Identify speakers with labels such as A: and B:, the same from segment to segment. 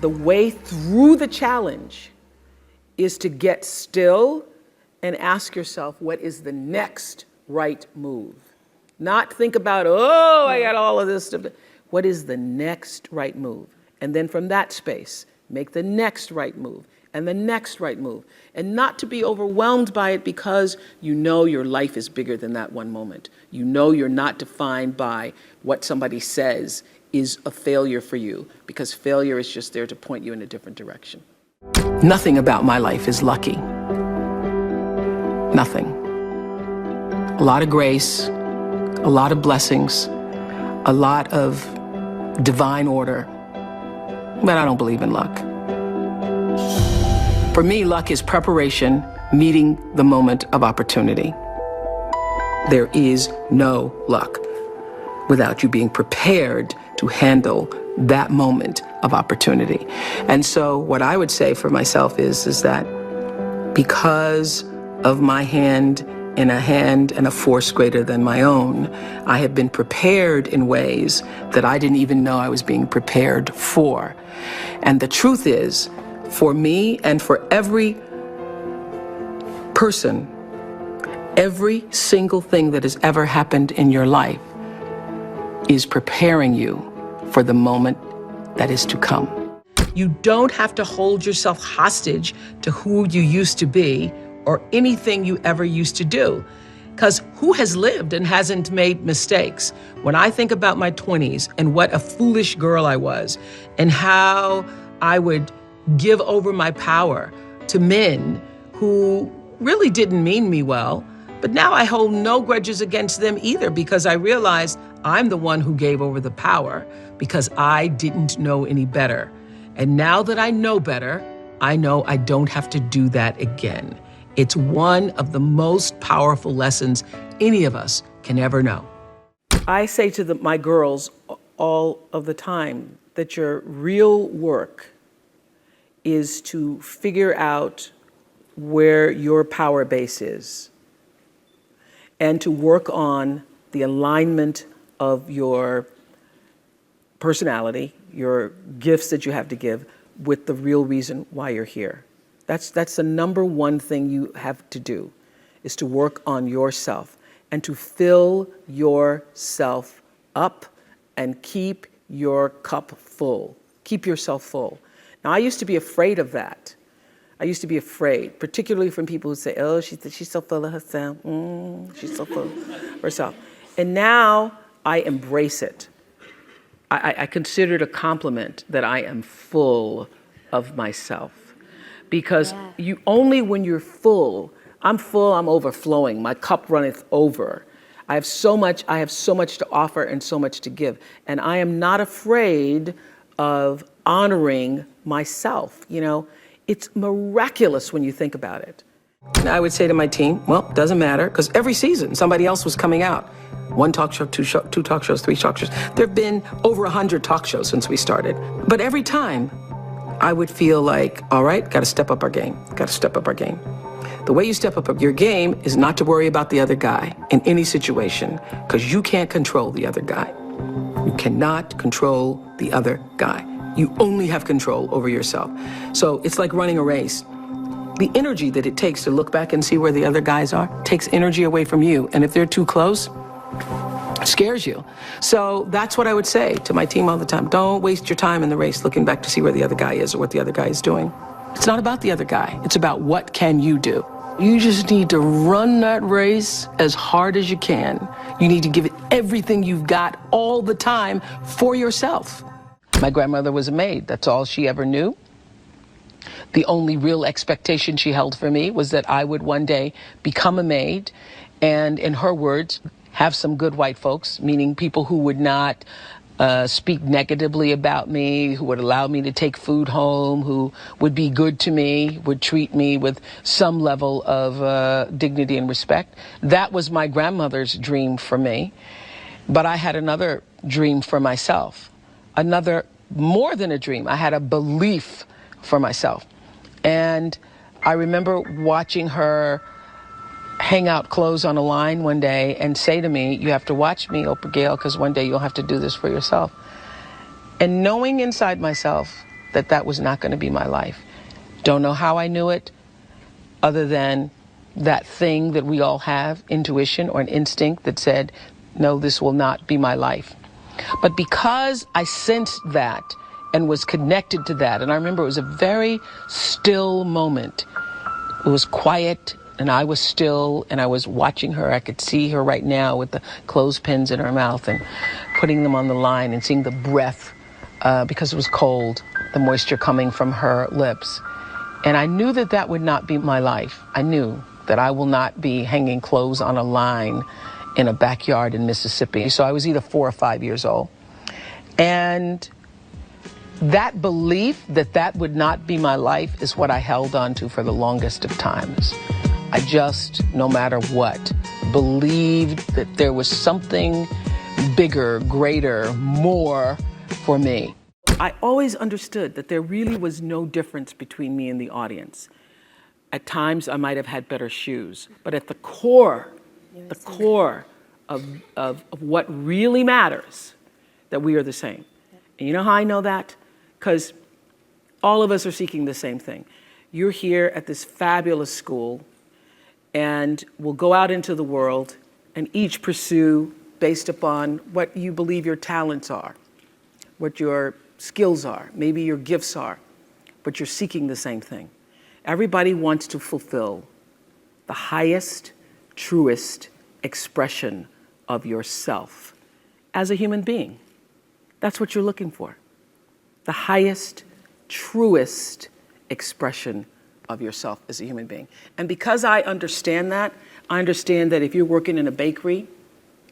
A: The way through the challenge is to get still and ask yourself, what is the next right move? Not think about, oh, I got all of this stuff. What is the next right move? And then from that space, make the next right move and the next right move. And not to be overwhelmed by it, because you know your life is bigger than that one moment. You know you're not defined by what somebody says is a failure for you, because failure is just there to point you in a different direction. Nothing about my life is lucky. Nothing. A lot of grace, a lot of blessings, a lot of divine order, but I don't believe in luck. For me, luck is preparation meeting the moment of opportunity. There is no luck without you being prepared to handle that moment of opportunity. And so what I would say for myself is that because of my hand and a force greater than my own, I have been prepared in ways that I didn't even know I was being prepared for. And the truth is, for me and for every person, every single thing that has ever happened in your life is preparing you for the moment that is to come. You don't have to hold yourself hostage to who you used to be or anything you ever used to do, because who has lived and hasn't made mistakes? When I think about my 20s and what a foolish girl I was and how I would give over my power to men who really didn't mean me well, but now I hold no grudges against them either, because I realized I'm the one who gave over the power because I didn't know any better. And now that I know better, I know I don't have to do that again. It's one of the most powerful lessons any of us can ever know. I say to my girls all of the time that your real work is to figure out where your power base is and to work on the alignment of your personality, your gifts that you have to give, with the real reason why you're here. That's the number one thing you have to do, is to work on yourself and to fill yourself up and keep your cup full. Keep yourself full. Now, I used to be afraid of that. I used to be afraid, particularly from people who say, oh, she's so full of herself. She's so full of herself. And now I embrace it. I consider it a compliment that I am full of myself. Because you only when you're full, I'm overflowing, my cup runneth over. I have so much to offer and so much to give. And I am not afraid of honoring myself. You know, it's miraculous when you think about it. And I would say to my team, well, it doesn't matter, because every season somebody else was coming out. One talk show, two talk shows, three talk shows. There have been over 100 talk shows since we started. But every time I would feel like, all right, got to step up our game, The way you step up your game is not to worry about the other guy in any situation, because you can't control the other guy. You cannot control the other guy. You only have control over yourself. So it's like running a race. The energy that it takes to look back and see where the other guys are takes energy away from you. And if they're too close, it scares you. So that's what I would say to my team all the time. Don't waste your time in the race looking back to see where the other guy is or what the other guy is doing. It's not about the other guy. It's about what can you do. You just need to run that race as hard as you can. You need to give it everything you've got all the time for yourself. My grandmother was a maid. That's all she ever knew. The only real expectation she held for me was that I would one day become a maid and, in her words, have some good white folks, meaning people who would not speak negatively about me, who would allow me to take food home, who would be good to me, would treat me with some level of dignity and respect. That was my grandmother's dream for me. But I had another dream for myself, more than a dream. I had a belief for myself. And I remember watching her hang out clothes on a line one day and say to me, you have to watch me, Oprah Gail, because one day you'll have to do this for yourself. And knowing inside myself that that was not going to be my life. Don't know how I knew it, other than that thing that we all have, intuition or an instinct that said, no, this will not be my life. But because I sensed that and was connected to that, and I remember it was a very still moment. It was quiet, and I was still, and I was watching her. I could see her right now with the clothespins in her mouth and putting them on the line and seeing the breath, because it was cold, the moisture coming from her lips. And I knew that that would not be my life. I knew that I will not be hanging clothes on a line in a backyard in Mississippi. So I was either 4 or 5 years old. And that belief that that would not be my life is what I held on to for the longest of times. I just, no matter what, believed that there was something bigger, greater, more for me. I always understood that there really was no difference between me and the audience. At times I might have had better shoes, but at the core of what really matters, that we are the same. And you know how I know that? Because all of us are seeking the same thing. You're here at this fabulous school, and we'll go out into the world and each pursue based upon what you believe your talents are, what your skills are, maybe your gifts are, but you're seeking the same thing. Everybody wants to fulfill the highest, truest expression of yourself as a human being. That's what you're looking for. The highest, truest expression of yourself as a human being. And because I understand that if you're working in a bakery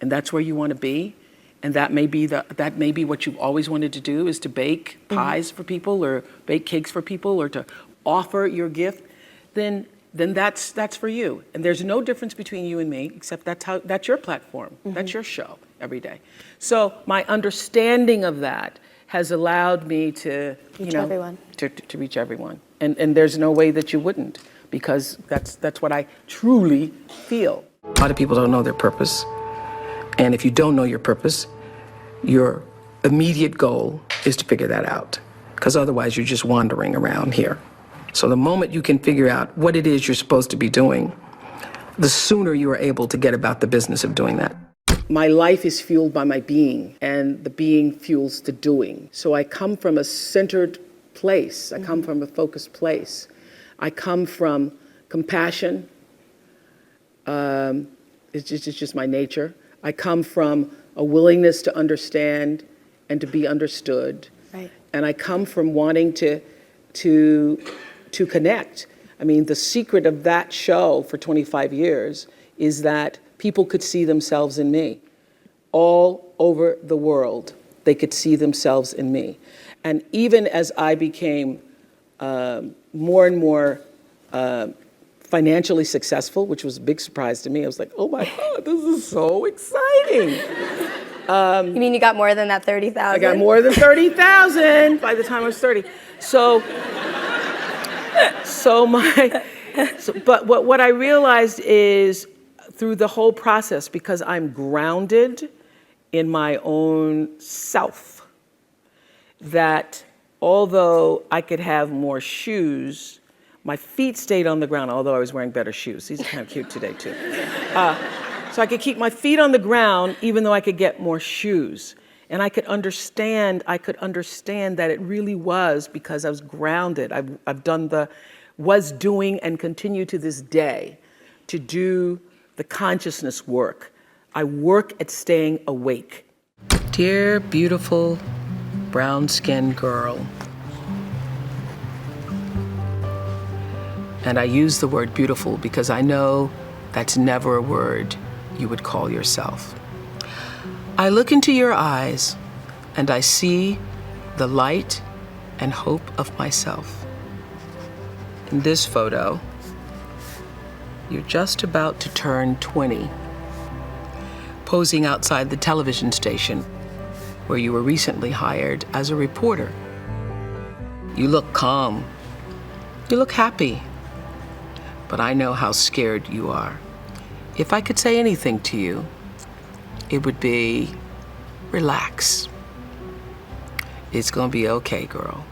A: and that's where you want to be, and that may be what you've always wanted to do, is to bake pies for people or bake cakes for people or to offer your gift, then that's for you. And there's no difference between you and me, except that's your platform. That's your show every day. So my understanding of that has allowed me to reach everyone. To reach everyone. And there's no way that you wouldn't, because that's what I truly feel. A lot of people don't know their purpose. And if you don't know your purpose, your immediate goal is to figure that out, because otherwise you're just wandering around here. So the moment you can figure out what it is you're supposed to be doing, the sooner you are able to get about the business of doing that. My life is fueled by my being, and the being fuels the doing. So I come from a centered place. I come from a focused place. I come from compassion. It's just my nature. I come from a willingness to understand and to be understood. Right. And I come from wanting to connect. I mean, the secret of that show for 25 years is that people could see themselves in me. All over the world, they could see themselves in me. And even as I became more and more financially successful, which was a big surprise to me, I was like, oh my God, this is so exciting.
B: You mean you got more than that 30,000?
A: I got more than 30,000 by the time I was 30. But what I realized is through the whole process, because I'm grounded in my own self, that although I could have more shoes, my feet stayed on the ground, although I was wearing better shoes. These are kind of cute today too. So I could keep my feet on the ground even though I could get more shoes. And I could understand that it really was because I was grounded. Was doing and continue to this day to do the consciousness work. I work at staying awake. Dear beautiful brown-skinned girl. And I use the word beautiful because I know that's never a word you would call yourself. I look into your eyes and I see the light and hope of myself. In this photo, you're just about to turn 20, posing outside the television station where you were recently hired as a reporter. You look calm. You look happy. But I know how scared you are. If I could say anything to you, it would be, relax. It's gonna be okay, girl.